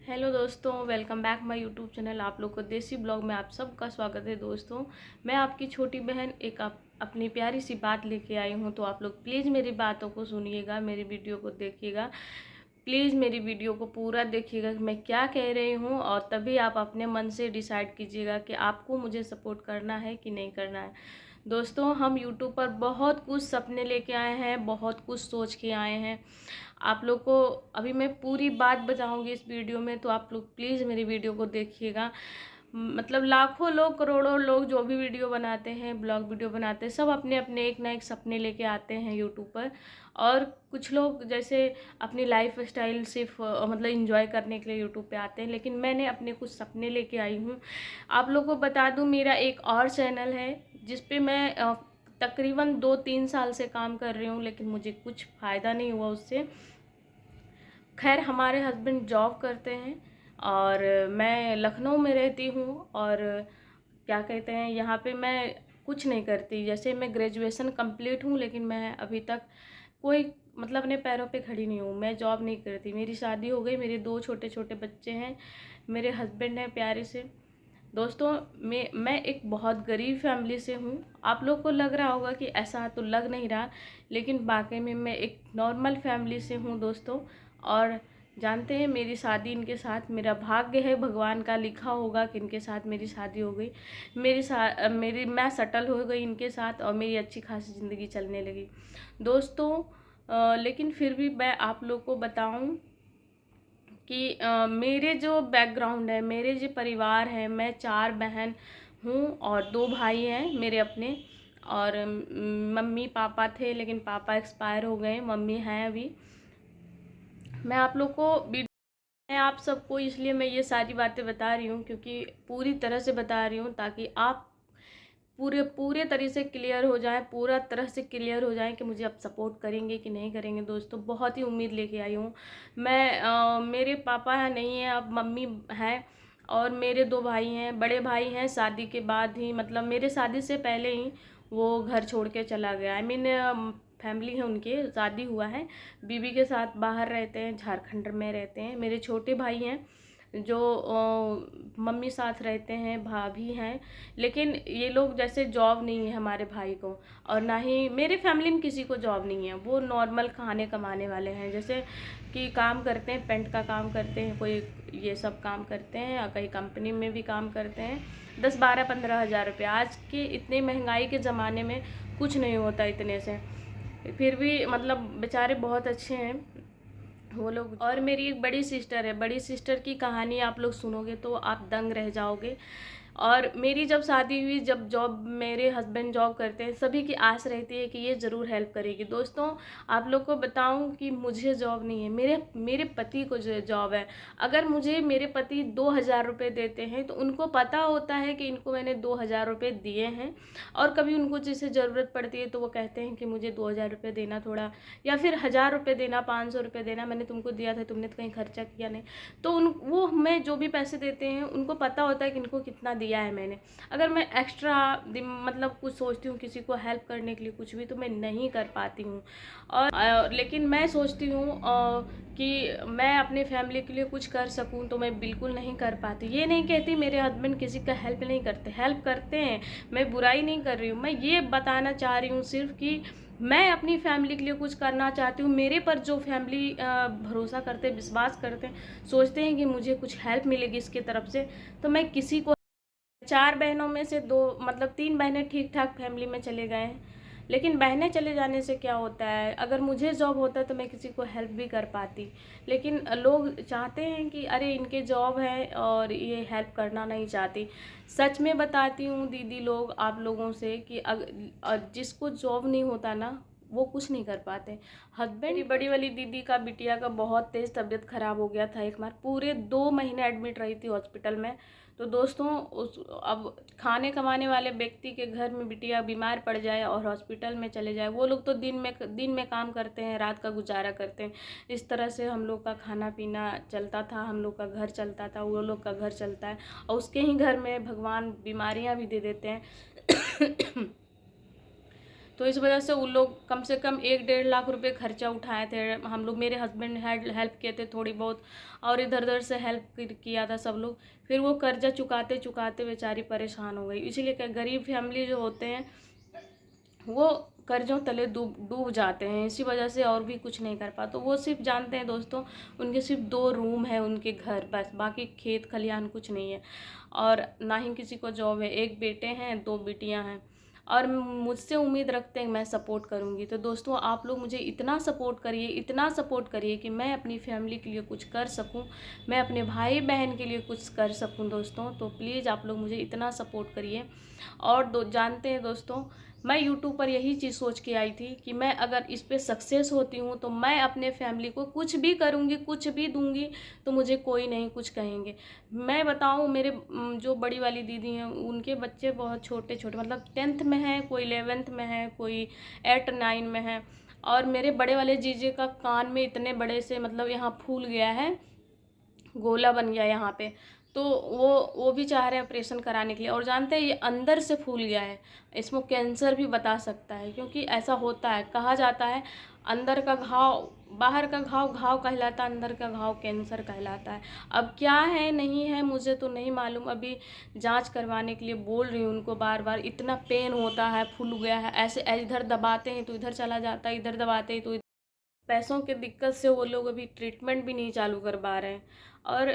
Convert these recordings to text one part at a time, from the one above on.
Hello दोस्तों, welcome back my YouTube channel. आप लोग को देसी ब्लॉग में आप सबका स्वागत है। दोस्तों, मैं आपकी छोटी बहन अपनी प्यारी सी बात लेके आई हूँ, तो आप लोग प्लीज़ मेरी बातों को सुनिएगा, मेरी वीडियो को देखिएगा। प्लीज़ मेरी वीडियो को पूरा देखिएगा कि मैं क्या कह रही हूँ, और तभी आप अपने मन से डिसाइड कीजिएगा कि आपको मुझे सपोर्ट करना है कि नहीं करना है। दोस्तों, हम यूट्यूब पर बहुत कुछ सपने लेके आए हैं, बहुत कुछ सोच के आए हैं। आप लोग को अभी मैं पूरी बात बताऊंगी इस वीडियो में, तो आप लोग प्लीज़ मेरी वीडियो को देखिएगा। मतलब लाखों लोग, करोड़ों लोग जो भी वीडियो बनाते हैं, ब्लॉग वीडियो बनाते हैं, सब अपने अपने एक ना एक सपने लेके आते हैं यूट्यूब पर। और कुछ लोग जैसे अपनी लाइफ स्टाइल सिर्फ मतलब इंजॉय करने के लिए यूट्यूब पे आते हैं, लेकिन मैंने अपने कुछ सपने लेके आई हूँ। आप लोग को बता दूँ, मेरा एक और चैनल है जिस पे मैं तकरीबन 2-3 साल से काम कर रही हूँ, लेकिन मुझे कुछ फ़ायदा नहीं हुआ उससे। खैर, हमारे हस्बैंड जॉब करते हैं और मैं लखनऊ में रहती हूँ, और क्या कहते हैं, यहाँ पे मैं कुछ नहीं करती। जैसे मैं ग्रेजुएशन कंप्लीट हूँ, लेकिन मैं अभी तक कोई मतलब अपने पैरों पे खड़ी नहीं हूँ। मैं जॉब नहीं करती, मेरी शादी हो गई, मेरे 2 छोटे छोटे बच्चे हैं, मेरे हस्बैंड हैं प्यारे से। दोस्तों, मैं एक बहुत गरीब फैमिली से हूँ। आप लोग को लग रहा होगा कि ऐसा तो लग नहीं रहा, लेकिन वाकई में मैं एक नॉर्मल फैमिली से हूँ दोस्तों। और जानते हैं, मेरी शादी इनके साथ, मेरा भाग्य है, भगवान का लिखा होगा कि इनके साथ मेरी शादी हो गई। मैं सेटल हो गई इनके साथ, और मेरी अच्छी खासी ज़िंदगी चलने लगी दोस्तों। लेकिन फिर भी मैं आप लोग को बताऊं कि मेरे जो बैकग्राउंड है, मेरे जो परिवार है, मैं 4 बहन हूँ और 2 भाई हैं मेरे अपने। और मम्मी पापा थे, लेकिन पापा एक्सपायर हो गए, मम्मी हैं अभी। मैं आप लोग को मैं आप सबको इसलिए मैं ये सारी बातें बता रही हूँ, क्योंकि पूरी तरह से बता रही हूँ ताकि आप पूरे पूरे तरह से क्लियर हो जाए, पूरा तरह से क्लियर हो जाए कि मुझे आप सपोर्ट करेंगे कि नहीं करेंगे। दोस्तों, बहुत ही उम्मीद लेके आई हूँ मैं। मेरे पापा है नहीं है, अब मम्मी है, और मेरे 2 भाई हैं। बड़े भाई हैं शादी के बाद ही, मतलब मेरे शादी से पहले ही वो घर छोड़ के चला गया। आई मीन फैमिली है उनके, शादी हुआ है, बीवी के साथ बाहर रहते हैं, झारखंड में रहते हैं। मेरे छोटे भाई हैं जो मम्मी साथ रहते हैं, भाभी हैं, लेकिन ये लोग जैसे जॉब नहीं है हमारे भाई को, और ना ही मेरे फैमिली में किसी को जॉब नहीं है। वो नॉर्मल खाने कमाने वाले हैं, जैसे कि काम करते हैं, पेंट का काम करते हैं, कोई ये सब काम करते हैं, और कहीं कंपनी में भी काम करते हैं। 10-12-15 हज़ार रुपये आज के इतने महंगाई के ज़माने में कुछ नहीं होता इतने से। फिर भी मतलब बेचारे बहुत अच्छे हैं वो लोग। और मेरी एक बड़ी सिस्टर है, बड़ी सिस्टर की कहानी आप लोग सुनोगे तो आप दंग रह जाओगे। और मेरी जब शादी हुई, जब जॉब, मेरे हस्बैंड जॉब करते हैं, सभी की आस रहती है कि ये ज़रूर हेल्प करेगी। दोस्तों, आप लोग को बताऊं कि मुझे जॉब नहीं है, मेरे मेरे पति को जो जॉब है। अगर मुझे मेरे पति 2,000 रुपये देते हैं, तो उनको पता होता है कि इनको मैंने 2,000 रुपये दिए हैं, और कभी उनको जैसे ज़रूरत पड़ती है तो वो कहते हैं कि मुझे 2,000 रुपये देना थोड़ा, या फिर 1,000 रुपये देना, 500 रुपये देना, मैंने तुमको दिया था, तुमने तो कहीं खर्चा किया नहीं। तो वो हमें जो भी पैसे देते हैं, उनको पता होता है कि इनको कितना दिया है मैंने। अगर मैं एक्स्ट्रा मतलब कुछ सोचती हूँ किसी को हेल्प करने के लिए, कुछ भी, तो मैं नहीं कर पाती हूँ। और लेकिन मैं सोचती हूँ कि मैं अपने फैमिली के लिए कुछ कर सकूँ, तो मैं बिल्कुल नहीं कर पाती। ये नहीं कहती मेरे हस्बैंड किसी का हेल्प नहीं करते, हेल्प करते हैं, मैं बुराई नहीं कर रही हूँ। मैं ये बताना चाह रही हूँ सिर्फ कि मैं अपनी फैमिली के लिए कुछ करना चाहती हूँ। मेरे पर जो फैमिली भरोसा करते हैं, विश्वास करते हैं, सोचते हैं कि मुझे कुछ हेल्प मिलेगी इसके तरफ से, तो मैं किसी को 4 बहनों में से 2 मतलब 3 बहनें ठीक ठाक फैमिली में चले गए हैं, लेकिन बहनें चले जाने से क्या होता है, अगर मुझे जॉब होता है तो मैं किसी को हेल्प भी कर पाती। लेकिन लोग चाहते हैं कि अरे इनके जॉब है और ये हेल्प करना नहीं चाहती। सच में बताती हूँ दीदी लोग, आप लोगों से कि जिसको जॉब नहीं होता ना, वो कुछ नहीं कर पाते। हस्बैंड, मेरी बड़ी वाली दीदी का, बिटिया का बहुत तेज़ तबीयत ख़राब हो गया था एक बार, पूरे 2 महीने एडमिट रही थी हॉस्पिटल में। तो दोस्तों, अब खाने कमाने वाले व्यक्ति के घर में बिटिया बीमार पड़ जाए और हॉस्पिटल में चले जाए, वो लोग तो दिन में काम करते हैं, रात का गुजारा करते हैं। इस तरह से हम लोग का खाना पीना चलता था, हम लोग का घर चलता था, वो लोग का घर चलता है, और उसके ही घर में भगवान बीमारियां भी दे देते हैं। तो इस वजह से उन लोग कम से कम 1-1.5 लाख रुपए खर्चा उठाए थे हम लोग। मेरे हस्बैंड हेल्प किए थे थोड़ी बहुत, और इधर उधर से हेल्प किया था सब लोग। फिर वो कर्जा चुकाते चुकाते बेचारी परेशान हो गई। इसीलिए क्या, गरीब फैमिली जो होते हैं वो कर्जों तले डूब डूब जाते हैं इसी वजह से, और भी कुछ नहीं कर पाते। तो वो सिर्फ जानते हैं दोस्तों, उनके सिर्फ 2 रूम है उनके घर, बस बाकी खेत खलिहान कुछ नहीं है, और ना ही किसी को जॉब है। 1 बेटे हैं, 2 बेटियां हैं, और मुझसे उम्मीद रखते हैं मैं सपोर्ट करूंगी। तो दोस्तों आप लोग मुझे इतना सपोर्ट करिए, इतना सपोर्ट करिए कि मैं अपनी फैमिली के लिए कुछ कर सकूं, मैं अपने भाई बहन के लिए कुछ कर सकूं दोस्तों। तो प्लीज़ आप लोग मुझे इतना सपोर्ट करिए। और जानते हैं दोस्तों, मैं यूट्यूब पर यही चीज़ सोच के आई थी कि मैं अगर इस पे सक्सेस होती हूँ तो मैं अपने फैमिली को कुछ भी करूँगी, कुछ भी दूँगी, तो मुझे कोई नहीं कुछ कहेंगे। मैं बताऊँ, मेरे जो बड़ी वाली दीदी हैं उनके बच्चे बहुत छोटे छोटे, मतलब 10th में है, कोई 11th में है, कोई 8-9 में है। और मेरे बड़े वाले जीजे का कान में इतने बड़े से, मतलब यहाँ फूल गया है, गोला बन गया यहाँ पे। तो वो भी चाह रहे हैं ऑपरेशन कराने के लिए। और जानते हैं ये अंदर से फूल गया है, इसमें कैंसर भी बता सकता है, क्योंकि ऐसा होता है, कहा जाता है अंदर का घाव, बाहर का घाव घाव कहलाता है, अंदर का घाव कैंसर कहलाता है। अब क्या है नहीं है मुझे तो नहीं मालूम, अभी जांच करवाने के लिए बोल रही हूँ उनको बार बार। इतना पेन होता है, फूल गया है, ऐसे इधर दबाते हैं तो इधर चला जाता है, इधर दबाते हैं तो पैसों की दिक्कत से वो लोग अभी ट्रीटमेंट भी नहीं चालू कर पा रहे हैं, और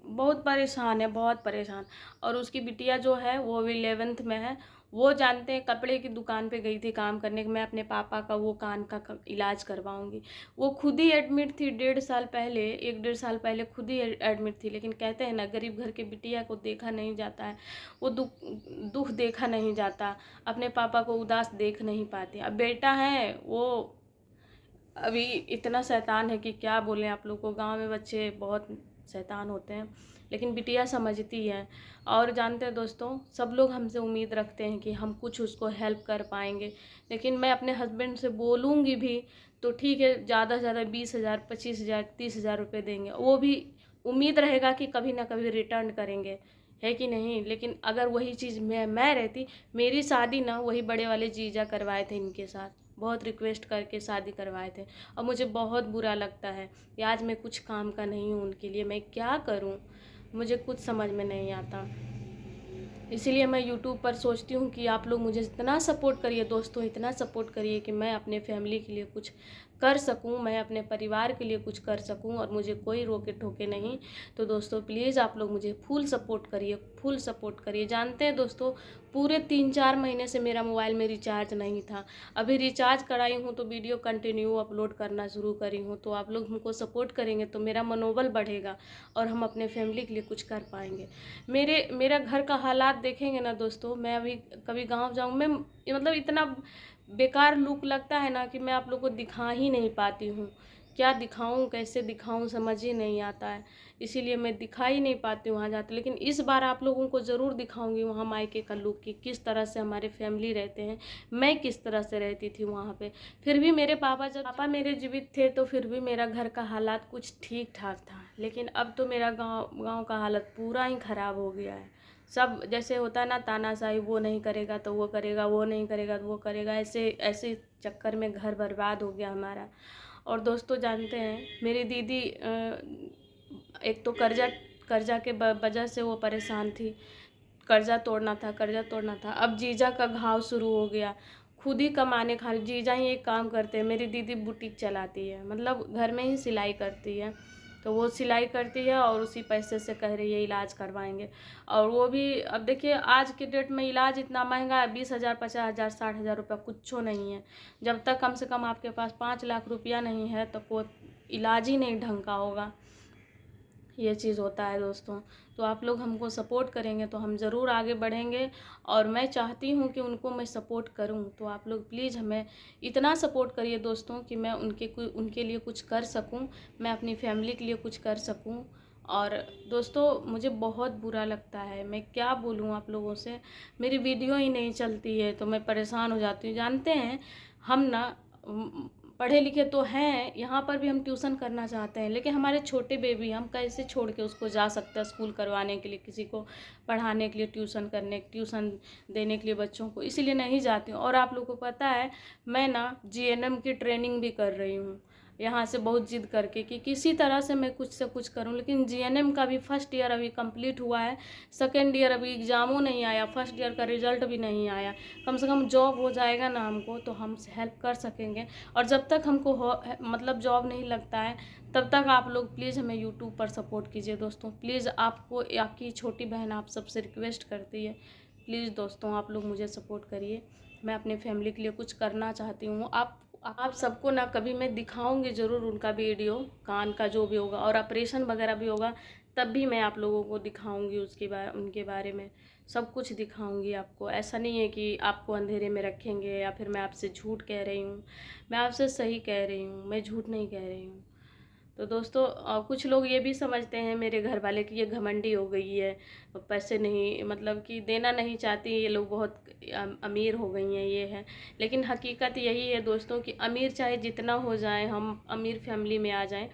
बहुत परेशान है, बहुत परेशान। और उसकी बिटिया जो है वो अभी 11th में है। वो जानते हैं, कपड़े की दुकान पे गई थी काम करने के, मैं अपने पापा का वो कान का इलाज करवाऊंगी। वो खुद ही एडमिट थी 1.5 साल पहले, 1-1.5 साल पहले खुद ही एडमिट थी। लेकिन कहते हैं ना, गरीब घर के बिटिया को देखा नहीं जाता है, वो दुख देखा नहीं जाता, अपने पापा को उदास देख नहीं पाती। अब बेटा है वो अभी इतना शैतान है कि क्या बोलें आप लोग को। गांव में बच्चे बहुत शैतान होते हैं, लेकिन बिटिया समझती है। और जानते हैं दोस्तों, सब लोग हमसे उम्मीद रखते हैं कि हम कुछ उसको हेल्प कर पाएंगे, लेकिन मैं अपने हस्बैंड से बोलूँगी भी तो ठीक है, ज़्यादा से ज़्यादा 20,000, 25,000, 30,000 रुपये देंगे। वो भी उम्मीद रहेगा कि कभी ना कभी रिटर्न करेंगे, है कि नहीं। लेकिन अगर वही चीज़ मैं रहती, मेरी शादी ना वही बड़े वाले जीजा करवाए थे इनके साथ, बहुत रिक्वेस्ट करके शादी करवाए थे। और मुझे बहुत बुरा लगता है कि आज मैं कुछ काम का नहीं हूँ उनके लिए, मैं क्या करूँ, मुझे कुछ समझ में नहीं आता। इसीलिए मैं यूट्यूब पर सोचती हूँ कि आप लोग मुझे इतना सपोर्ट करिए दोस्तों, इतना सपोर्ट करिए कि मैं अपने फैमिली के लिए कुछ कर सकूं, मैं अपने परिवार के लिए कुछ कर सकूं, और मुझे कोई रोके टोके नहीं। तो दोस्तों प्लीज़ आप लोग मुझे फुल सपोर्ट करिए, फुल सपोर्ट करिए। जानते हैं दोस्तों, पूरे 3-4 महीने से मेरा मोबाइल में रिचार्ज नहीं था। अभी रिचार्ज कराई हूँ तो वीडियो कंटिन्यू अपलोड करना शुरू करी हूँ। तो आप लोग हमको सपोर्ट करेंगे तो मेरा मनोबल बढ़ेगा, और हम अपने फैमिली के लिए कुछ कर पाएंगे। मेरा घर का हालात देखेंगे ना दोस्तों, मैं अभी कभी गांव जाऊं, मैं मतलब इतना बेकार लुक लगता है ना कि मैं आप लोग को दिखा ही नहीं पाती हूँ। क्या दिखाऊं, कैसे दिखाऊं, समझ ही नहीं आता है। इसीलिए मैं दिखा ही नहीं पाती वहाँ जाते। लेकिन इस बार आप लोगों को ज़रूर दिखाऊंगी वहाँ मायके का लुक, कि किस तरह से हमारे फैमिली रहते हैं, मैं किस तरह से रहती थी वहाँ पे। फिर भी मेरे पापा मेरे जीवित थे तो फिर भी मेरा घर का हालात कुछ ठीक ठाक था। लेकिन अब तो मेरा गाँव का हालत पूरा ही ख़राब हो गया है। सब जैसे होता है ना, तानाशाही, वो नहीं करेगा तो वो करेगा, वो नहीं करेगा तो वो करेगा, ऐसे ऐसे चक्कर में घर बर्बाद हो गया हमारा। और दोस्तों जानते हैं, मेरी दीदी एक तो कर्जा के वजह से वो परेशान थी, कर्जा तोड़ना था, कर्जा तोड़ना था। अब जीजा का घाव शुरू हो गया, खुद ही कमाने खाने, जीजा ही एक काम करते हैं। मेरी दीदी बुटीक चलाती है, मतलब घर में ही सिलाई करती है। तो वो सिलाई करती है और उसी पैसे से कह रही है इलाज करवाएंगे। और वो भी अब देखिए, आज के डेट में इलाज इतना महंगा है, 20,000, 50,000, 60,000 रुपया कुछ नहीं है। जब तक कम से कम आपके पास 5 लाख रुपया नहीं है तो कोई इलाज ही नहीं ढंग का होगा। ये चीज़ होता है दोस्तों। तो आप लोग हमको सपोर्ट करेंगे तो हम ज़रूर आगे बढ़ेंगे, और मैं चाहती हूँ कि उनको मैं सपोर्ट करूँ। तो आप लोग प्लीज़ हमें इतना सपोर्ट करिए दोस्तों कि मैं उनके लिए कुछ कर सकूँ, मैं अपनी फैमिली के लिए कुछ कर सकूँ। और दोस्तों मुझे बहुत बुरा लगता है, मैं क्या बोलूँ आप लोगों से, मेरी वीडियो ही नहीं चलती है तो मैं परेशान हो जाती हूँ। जानते हैं हम ना पढ़े लिखे तो हैं, यहाँ पर भी हम ट्यूशन करना चाहते हैं, लेकिन हमारे छोटे बेबी हम कैसे छोड़ के उसको जा सकते हैं स्कूल करवाने के लिए, किसी को पढ़ाने के लिए, ट्यूशन देने के लिए बच्चों को, इसीलिए नहीं जाती हूँ। और आप लोगों को पता है मैं ना जीएनएम की ट्रेनिंग भी कर रही हूँ यहाँ से, बहुत जिद करके कि किसी तरह से मैं कुछ से कुछ करूं। लेकिन जीएनएम का भी फर्स्ट ईयर अभी कंप्लीट हुआ है, सेकेंड ईयर अभी एग्ज़ामों नहीं आया, फर्स्ट ईयर का रिजल्ट भी नहीं आया। कम से कम जॉब हो जाएगा ना हमको, तो हम हेल्प कर सकेंगे। और जब तक हमको मतलब जॉब नहीं लगता है, तब तक आप लोग प्लीज़ हमें यूट्यूब पर सपोर्ट कीजिए दोस्तों। प्लीज़ आपको, आपकी छोटी बहन आप सबसे रिक्वेस्ट करती है, प्लीज़ दोस्तों आप लोग मुझे सपोर्ट करिए। मैं अपने फैमिली के लिए कुछ करना चाहती हूँ। आप सबको ना कभी मैं दिखाऊंगी ज़रूर उनका वीडियो, कान का जो भी होगा और ऑपरेशन वगैरह भी होगा, तब भी मैं आप लोगों को दिखाऊंगी उनके बारे में सब कुछ दिखाऊंगी आपको। ऐसा नहीं है कि आपको अंधेरे में रखेंगे या फिर मैं आपसे झूठ कह रही हूँ, मैं आपसे सही कह रही हूँ, मैं झूठ नहीं कह रही हूँ। तो दोस्तों कुछ लोग ये भी समझते हैं मेरे घर वाले कि ये घमंडी हो गई है, पैसे नहीं, मतलब कि देना नहीं चाहती, ये लोग बहुत अमीर हो गई हैं, ये है। लेकिन हकीकत यही है दोस्तों कि अमीर चाहे जितना हो जाए, हम अमीर फैमिली में आ जाएं,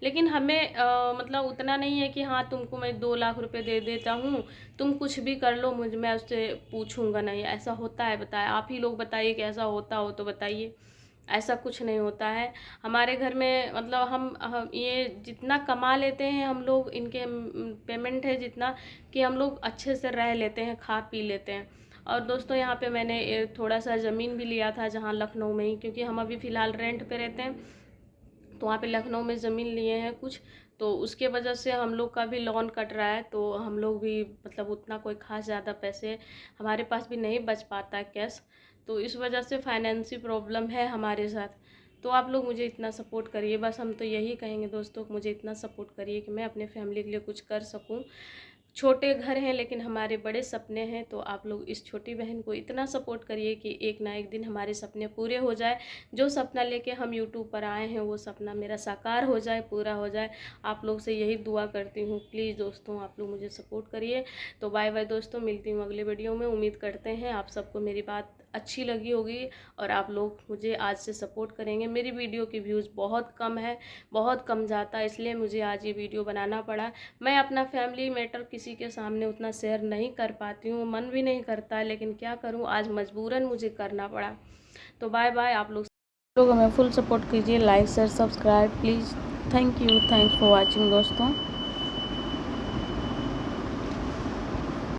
लेकिन हमें मतलब उतना नहीं है कि हाँ तुमको मैं 2 लाख रुपए दे देता हूँ, तुम कुछ भी कर लो, मैं उससे पूछूंगा नहीं। ऐसा होता है? बताए आप ही लोग बताइए कि ऐसा होता हो तो बताइए। ऐसा कुछ नहीं होता है हमारे घर में। मतलब हम ये जितना कमा लेते हैं हम लोग, इनके पेमेंट है जितना कि हम लोग अच्छे से रह लेते हैं, खा पी लेते हैं। और दोस्तों यहाँ पे मैंने थोड़ा सा ज़मीन भी लिया था जहाँ लखनऊ में ही, क्योंकि हम अभी फ़िलहाल रेंट पे रहते हैं, तो वहाँ पे लखनऊ में ज़मीन लिए हैं कुछ, तो उसके वजह से हम लोग का भी लोन कट रहा है। तो हम लोग भी मतलब उतना कोई खास ज़्यादा पैसे हमारे पास भी नहीं बच पाता है कैश, तो इस वजह से फाइनेंशियल प्रॉब्लम है हमारे साथ। तो आप लोग मुझे इतना सपोर्ट करिए, बस हम तो यही कहेंगे दोस्तों, मुझे इतना सपोर्ट करिए कि मैं अपने फैमिली के लिए कुछ कर सकूं। छोटे घर हैं लेकिन हमारे बड़े सपने हैं, तो आप लोग इस छोटी बहन को इतना सपोर्ट करिए कि एक ना एक दिन हमारे सपने पूरे हो जाए। जो सपना लेके हम यूट्यूब पर आए हैं वो सपना मेरा साकार हो जाए, पूरा हो जाए। आप लोग से यही दुआ करती हूँ। प्लीज़ दोस्तों आप लोग मुझे सपोर्ट करिए। तो बाय बाय दोस्तों, मिलती हूँ अगले वीडियो में। उम्मीद करते हैं आप सबको मेरी बात अच्छी लगी होगी और आप लोग मुझे आज से सपोर्ट करेंगे। मेरी वीडियो की व्यूज़ बहुत कम है, बहुत कम जाता है, इसलिए मुझे आज ये वीडियो बनाना पड़ा। मैं अपना फैमिली मैटर किसी के सामने उतना शेयर नहीं कर पाती हूँ, मन भी नहीं करता है, लेकिन क्या करूँ, आज मजबूरन मुझे करना पड़ा। तो बाय बाय। आप लोग हमें फुल सपोर्ट कीजिए, like share subscribe please. Thank you, thanks for watching दोस्तों।